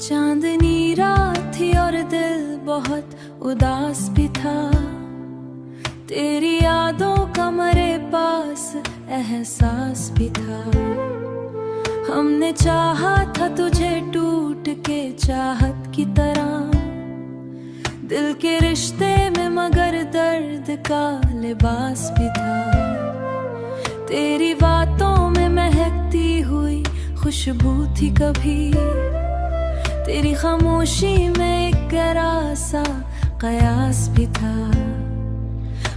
चांदनी रात थी और दिल बहुत उदास भी था। तेरी यादों का मेरे पास एहसास भी था। हमने चाहा था तुझे टूट के चाहत की तरह, दिल के रिश्ते में मगर दर्द का लिबास भी था। तेरी बातों में महकती हुई खुशबू थी कभी, तेरी खामोशी में एक गहरा सा कयास भी था।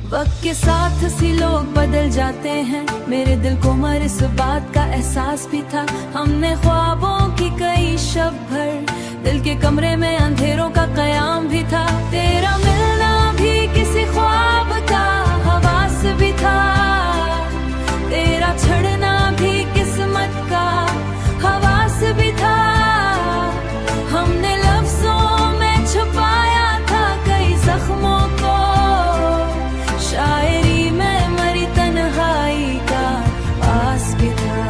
वक्त के साथ सी लोग बदल जाते हैं, मेरे दिल को मर इस बात का एहसास भी था। हमने ख्वाबों की कई शब भर, दिल के कमरे में अंधेरों का कयाम भी था। तेरा मिलना भी किसी ख्वाब का हवास भी था, तेरा छड़ना भी किस्मत का हवास भी था। हमने लफ्जों में छुपाया था कई जख्मों को, शायरी में मरी तन्हाई का आस भी था।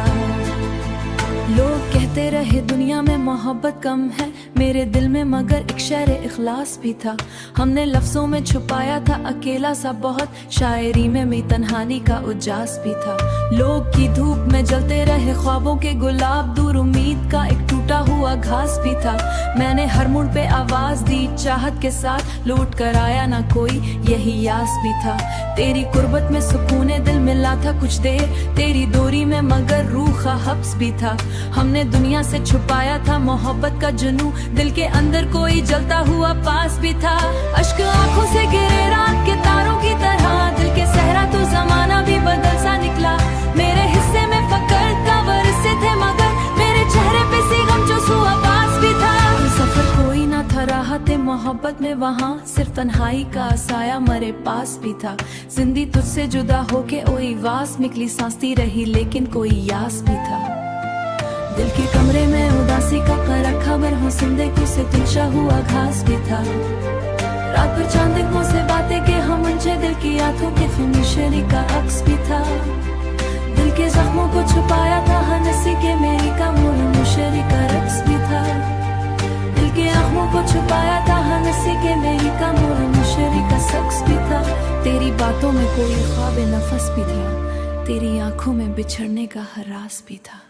लोग कहते रहे दुनिया में मोहब्बत कम है, मेरे दिल में मगर एक शेर इखलास भी था। हमने लफ्जों में छुपाया था अकेला सा बहुत, शायरी में मेरी तन्हाई का उजास भी था। लोग की धूप में जलते रहे ख्वाबों के गुलाब, दूर उम्मीद का एक टूटा हुआ घास भी था। मैंने हर मुड़ पे आवाज दी चाहत के साथ, लौट कर आया ना कोई यही यास भी था। तेरी कुर्बत में सुकूने दिल मिला था कुछ देर, तेरी दूरी में मगर रूह का हब्स भी था। हमने दुनिया से छुपाया था मोहब्बत का जुनू, दिल के अंदर कोई जलता हुआ पास भी था। अश्क आंखों से गिरे रात के तारों की तरह, दिल के सहरा तो जमाना भी बदल सा निकला। मेरे हिस्से में फकर का वर्षे थे मगर मेरे चेहरे पे सी गम जो सुआ पास भी था। सफर कोई ना था राहते मोहब्बत में, वहाँ सिर्फ तन्हाई का साया मरे पास भी था। जिंदगी तुझसे जुदा होके ओई वास निकली, सांसती रही लेकिन कोई यास भी था। दिल के कमरे में उदासी का करा खबर हो, जिंदगी से तिलशा हुआ घास भी था। रात भर चांदकों से बातें के हम उनसे, दिल की आंखों के फिनिशरी का अक्स भी था। दिल के जख्मों को छुपाया था हंसी के मेरी का मुशरी का रक्स भी था। दिल के आंखों को छुपाया था हंसी के मेरी का मुशरी का शख्स भी था। तेरी बातों में कोई ख्वाब नफस भी था, तेरी आंखों में बिछड़ने का हरास भी था।